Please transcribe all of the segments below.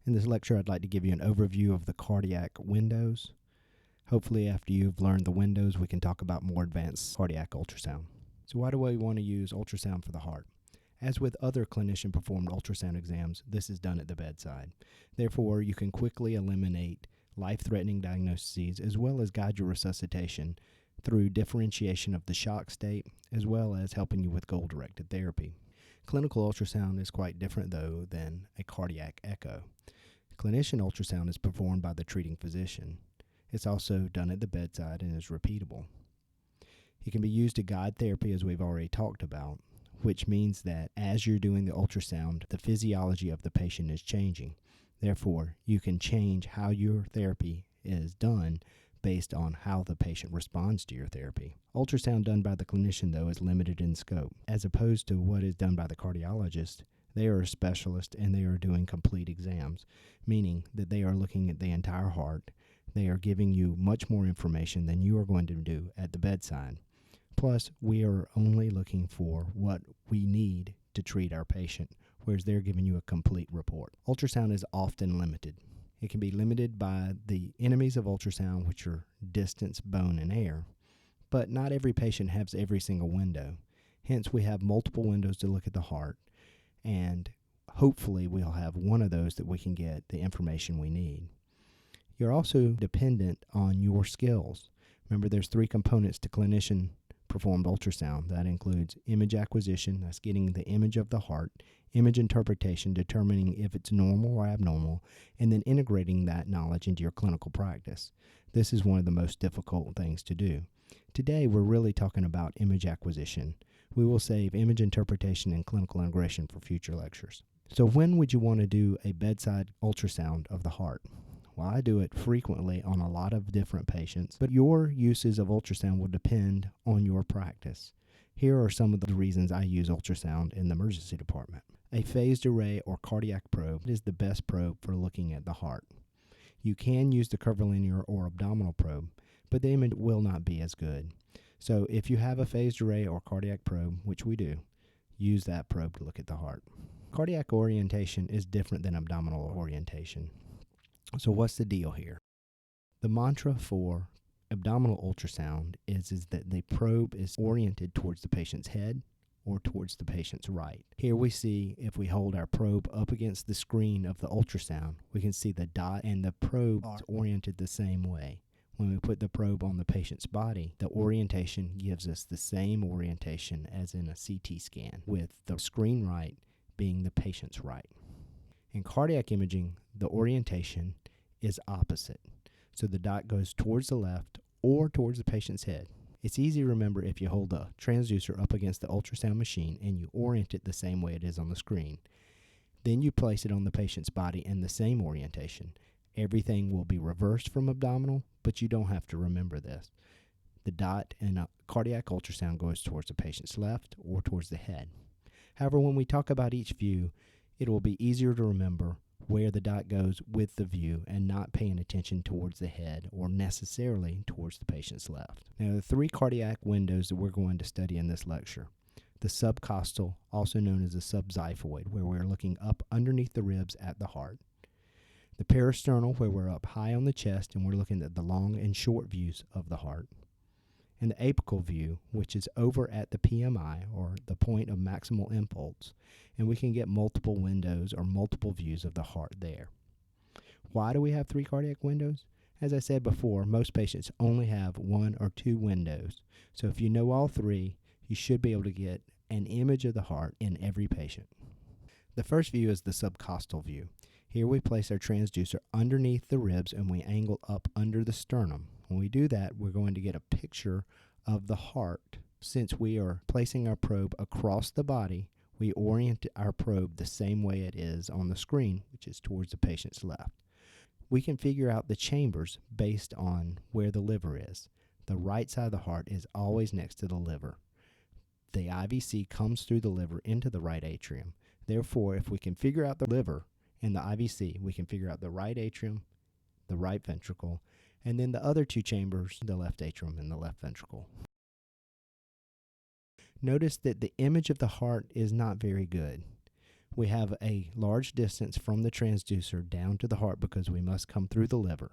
In this lecture, I'd like to give you an overview of the cardiac windows. Hopefully, after you've learned the windows, we can talk about more advanced cardiac ultrasound. So why do we want to use ultrasound for the heart? As with other clinician-performed ultrasound exams, this is done at the bedside. Therefore, you can quickly eliminate life-threatening diagnoses as well as guide your resuscitation through differentiation of the shock state, as well as helping you with goal-directed therapy. Clinical ultrasound is quite different, though, than a cardiac echo. Clinician ultrasound is performed by the treating physician. It's also done at the bedside and is repeatable. It can be used to guide therapy, as we've already talked about, which means that as you're doing the ultrasound, the physiology of the patient is changing. Therefore, you can change how your therapy is done based on how the patient responds to your therapy. Ultrasound done by the clinician, though, is limited in scope. As opposed to what is done by the cardiologist, they are a specialist and they are doing complete exams, meaning that they are looking at the entire heart. They are giving you much more information than you are going to do at the bedside. Plus, we are only looking for what we need to treat our patient, whereas they're giving you a complete report. Ultrasound is often limited. It can be limited by the enemies of ultrasound, which are distance, bone, and air. But not every patient has every single window. Hence, we have multiple windows to look at the heart, and hopefully we'll have one of those that we can get the information we need. You're also dependent on your skills. Remember, there's 3 components to clinician-performed ultrasound. That includes image acquisition, that's getting the image of the heart, image interpretation, determining if it's normal or abnormal, and then integrating that knowledge into your clinical practice. This is one of the most difficult things to do. Today, we're really talking about image acquisition. We will save image interpretation and clinical integration for future lectures. So when would you want to do a bedside ultrasound of the heart? Well, I do it frequently on a lot of different patients, but your uses of ultrasound will depend on your practice. Here are some of the reasons I use ultrasound in the emergency department. A phased array or cardiac probe is the best probe for looking at the heart. You can use the curvilinear or abdominal probe, but the image will not be as good. So if you have a phased array or cardiac probe, which we do, use that probe to look at the heart. Cardiac orientation is different than abdominal orientation. So what's the deal here? The mantra for abdominal ultrasound is that the probe is oriented towards the patient's head or towards the patient's right. Here we see, if we hold our probe up against the screen of the ultrasound, we can see the dot and the probe are oriented the same way. When we put the probe on the patient's body, the orientation gives us the same orientation as in a CT scan, with the screen right being the patient's right. In cardiac imaging, the orientation is opposite. So the dot goes towards the left or towards the patient's head. It's easy to remember if you hold the transducer up against the ultrasound machine and you orient it the same way it is on the screen. Then you place it on the patient's body in the same orientation. Everything will be reversed from abdominal, but you don't have to remember this. The dot in a cardiac ultrasound goes towards the patient's left or towards the head. However, when we talk about each view, it will be easier to remember where the dot goes with the view and not paying attention towards the head or necessarily towards the patient's left. Now, the 3 cardiac windows that we're going to study in this lecture. The subcostal, also known as the subxiphoid, where we're looking up underneath the ribs at the heart. The peristernal, where we're up high on the chest and we're looking at the long and short views of the heart. And the apical view, which is over at the PMI, or the point of maximal impulse, and we can get multiple windows or multiple views of the heart there. Why do we have 3 cardiac windows? As I said before, most patients only have 1 or 2 windows. So if you know all 3, you should be able to get an image of the heart in every patient. The first view is the subcostal view. Here we place our transducer underneath the ribs and we angle up under the sternum. When we do that, we're going to get a picture of the heart. Since we are placing our probe across the body, we orient our probe the same way it is on the screen, which is towards the patient's left. We can figure out the chambers based on where the liver is. The right side of the heart is always next to the liver. The IVC comes through the liver into the right atrium. Therefore, if we can figure out the liver and the IVC, we can figure out the right atrium, the right ventricle, and then the other 2 chambers, the left atrium and the left ventricle. Notice that the image of the heart is not very good. We have a large distance from the transducer down to the heart because we must come through the liver.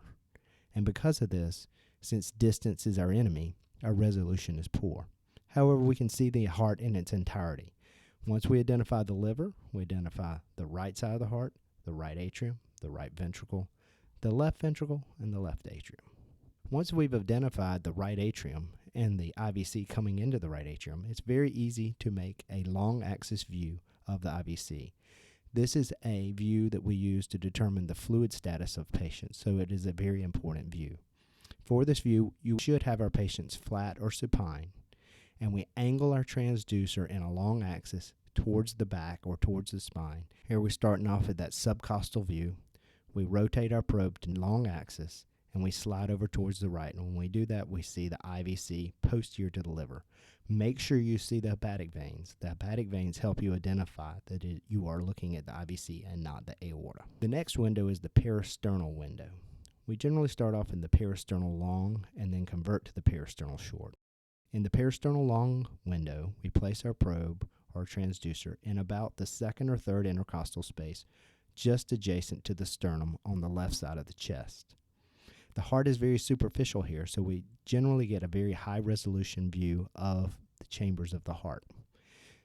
And because of this, since distance is our enemy, our resolution is poor. However, we can see the heart in its entirety. Once we identify the liver, we identify the right side of the heart, the right atrium, the right ventricle, the left ventricle, and the left atrium. Once we've identified the right atrium and the IVC coming into the right atrium, it's very easy to make a long axis view of the IVC. This is a view that we use to determine the fluid status of patients, so it is a very important view. For this view, you should have our patients flat or supine, and we angle our transducer in a long axis towards the back or towards the spine. Here we're starting off at that subcostal view. We rotate our probe to long axis, and we slide over towards the right. And when we do that, we see the IVC posterior to the liver. Make sure you see the hepatic veins. The hepatic veins help you identify that you are looking at the IVC and not the aorta. The next window is the peristernal window. We generally start off in the peristernal long and then convert to the peristernal short. In the peristernal long window, we place our probe or transducer in about the second or third intercostal space, just adjacent to the sternum on the left side of the chest. The heart is very superficial here, so we generally get a very high resolution view of the chambers of the heart.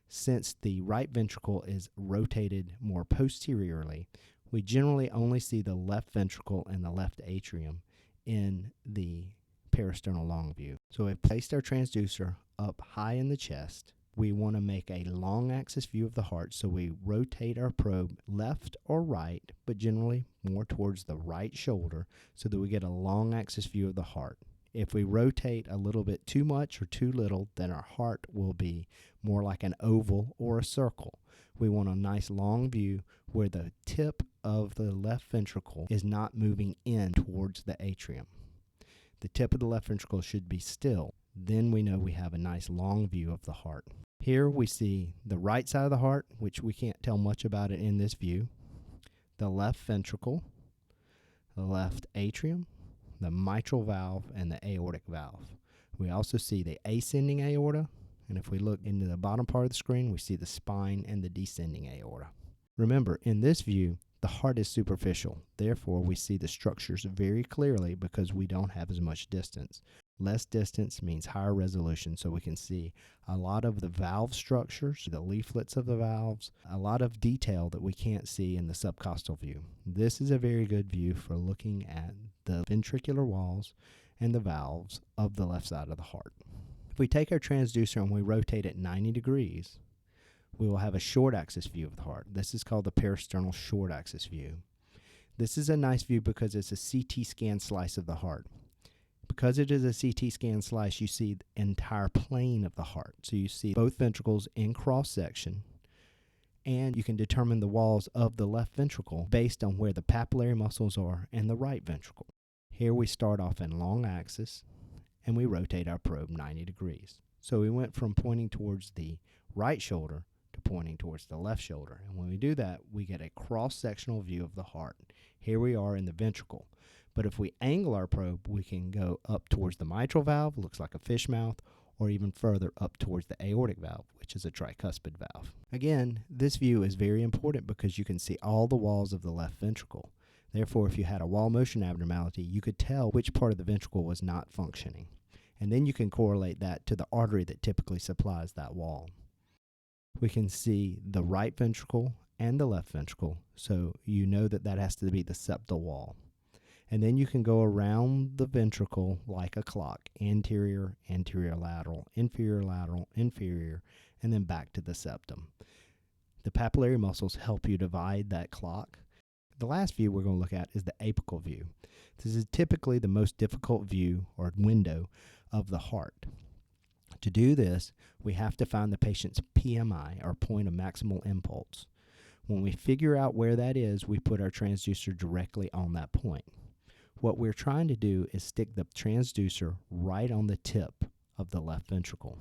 Since the right ventricle is rotated more posteriorly, we generally only see the left ventricle and the left atrium in the peristernal long view. So we've placed our transducer up high in the chest. We want to make a long axis view of the heart, so we rotate our probe left or right, but generally more towards the right shoulder so that we get a long axis view of the heart. If we rotate a little bit too much or too little, then our heart will be more like an oval or a circle. We want a nice long view where the tip of the left ventricle is not moving in towards the atrium. The tip of the left ventricle should be still. Then we know we have a nice long view of the heart. Here we see the right side of the heart, which we can't tell much about it in this view, the left ventricle, the left atrium, the mitral valve, and the aortic valve. We also see the ascending aorta, and if we look into the bottom part of the screen, we see the spine and the descending aorta. Remember, in this view, the heart is superficial. Therefore, we see the structures very clearly because we don't have as much distance. Less distance means higher resolution, so we can see a lot of the valve structures, the leaflets of the valves, a lot of detail that we can't see in the subcostal view. This is a very good view for looking at the ventricular walls and the valves of the left side of the heart. If we take our transducer and we rotate it 90 degrees, we will have a short axis view of the heart. This is called the peristernal short axis view. This is a nice view because it's a CT scan slice of the heart. Because it is a CT scan slice, you see the entire plane of the heart. So you see both ventricles in cross-section, and you can determine the walls of the left ventricle based on where the papillary muscles are and the right ventricle. Here we start off in long axis, and we rotate our probe 90 degrees. So we went from pointing towards the right shoulder to pointing towards the left shoulder. And when we do that, we get a cross-sectional view of the heart. Here we are in the ventricle. But if we angle our probe, we can go up towards the mitral valve, looks like a fish mouth, or even further up towards the aortic valve, which is a tricuspid valve. Again, this view is very important because you can see all the walls of the left ventricle. Therefore, if you had a wall motion abnormality, you could tell which part of the ventricle was not functioning. And then you can correlate that to the artery that typically supplies that wall. We can see the right ventricle and the left ventricle, so you know that that has to be the septal wall. And then you can go around the ventricle like a clock, anterior, anterior lateral, inferior, and then back to the septum. The papillary muscles help you divide that clock. The last view we're going to look at is the apical view. This is typically the most difficult view or window of the heart. To do this, we have to find the patient's PMI, or point of maximal impulse. When we figure out where that is, we put our transducer directly on that point. What we're trying to do is stick the transducer right on the tip of the left ventricle.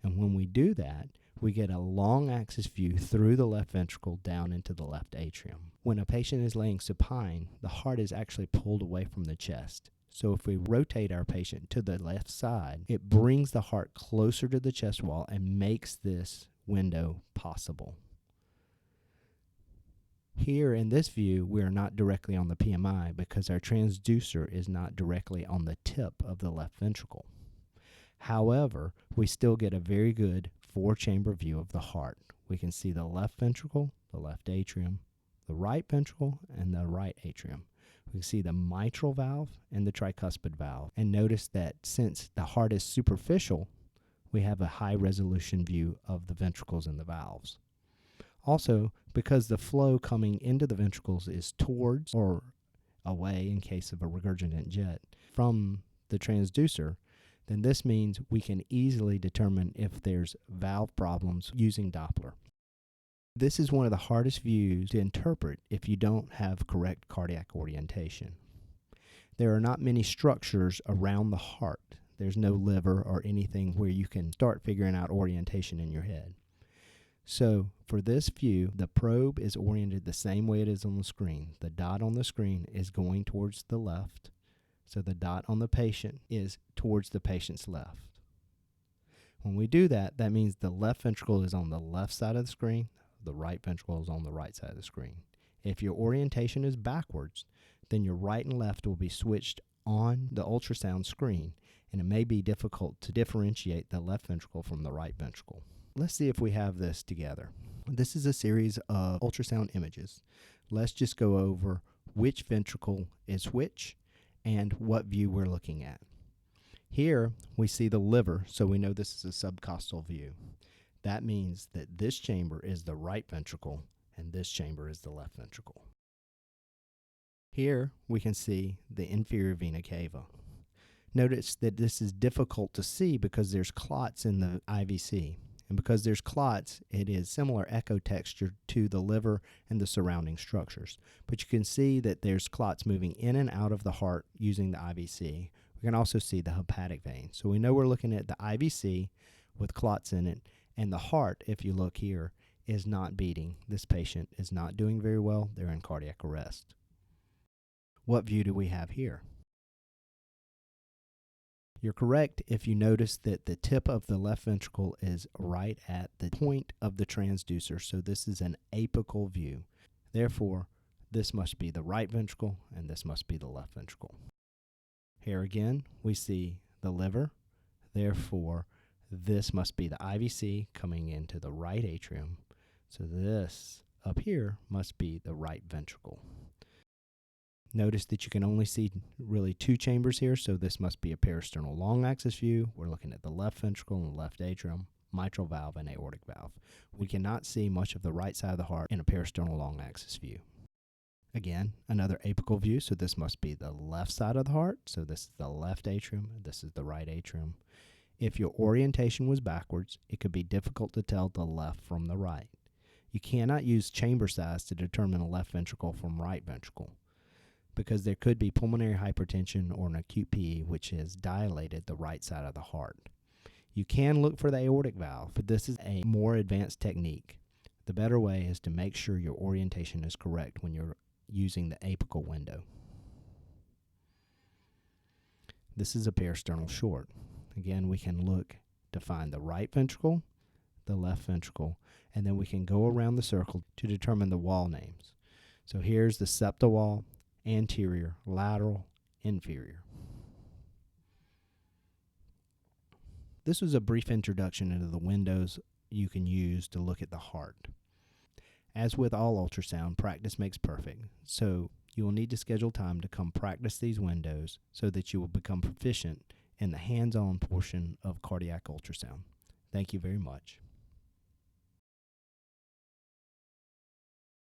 And when we do that, we get a long axis view through the left ventricle down into the left atrium. When a patient is laying supine, the heart is actually pulled away from the chest. So if we rotate our patient to the left side, it brings the heart closer to the chest wall and makes this window possible. Here in this view, we are not directly on the PMI because our transducer is not directly on the tip of the left ventricle. However, we still get a very good 4-chamber view of the heart. We can see the left ventricle, the left atrium, the right ventricle, and the right atrium. We can see the mitral valve and the tricuspid valve. And notice that since the heart is superficial, we have a high resolution view of the ventricles and the valves. Also, because the flow coming into the ventricles is towards or away in case of a regurgitant jet from the transducer, then this means we can easily determine if there's valve problems using Doppler. This is one of the hardest views to interpret if you don't have correct cardiac orientation. There are not many structures around the heart. There's no liver or anything where you can start figuring out orientation in your head. So for this view, the probe is oriented the same way it is on the screen. The dot on the screen is going towards the left, so the dot on the patient is towards the patient's left. When we do that, that means the left ventricle is on the left side of the screen, the right ventricle is on the right side of the screen. If your orientation is backwards, then your right and left will be switched on the ultrasound screen, and it may be difficult to differentiate the left ventricle from the right ventricle. Let's see if we have this together. This is a series of ultrasound images. Let's just go over which ventricle is which and what view we're looking at. Here we see the liver, so we know this is a subcostal view. That means that this chamber is the right ventricle and this chamber is the left ventricle. Here we can see the inferior vena cava. Notice that this is difficult to see because there's clots in the IVC. And because there's clots, it is similar echo texture to the liver and the surrounding structures. But you can see that there's clots moving in and out of the heart using the IVC. We can also see the hepatic vein. So we know we're looking at the IVC with clots in it, and the heart, if you look here, is not beating. This patient is not doing very well. They're in cardiac arrest. What view do we have here? You're correct if you notice that the tip of the left ventricle is right at the point of the transducer, so this is an apical view. Therefore, this must be the right ventricle and this must be the left ventricle. Here again, we see the liver. Therefore, this must be the IVC coming into the right atrium. So this up here must be the right ventricle. Notice that you can only see really 2 chambers here, so this must be a peristernal long axis view. We're looking at the left ventricle and the left atrium, mitral valve, and aortic valve. We cannot see much of the right side of the heart in a peristernal long axis view. Again, another apical view, so this must be the left side of the heart. So this is the left atrium, this is the right atrium. If your orientation was backwards, it could be difficult to tell the left from the right. You cannot use chamber size to determine a left ventricle from right ventricle, because there could be pulmonary hypertension or an acute PE which has dilated the right side of the heart. You can look for the aortic valve, but this is a more advanced technique. The better way is to make sure your orientation is correct when you're using the apical window. This is a peristernal short. Again, we can look to find the right ventricle, the left ventricle, and then we can go around the circle to determine the wall names. So here's the septal wall, anterior, lateral, inferior. This was a brief introduction into the windows you can use to look at the heart. As with all ultrasound, practice makes perfect, so you will need to schedule time to come practice these windows so that you will become proficient in the hands-on portion of cardiac ultrasound. Thank you very much.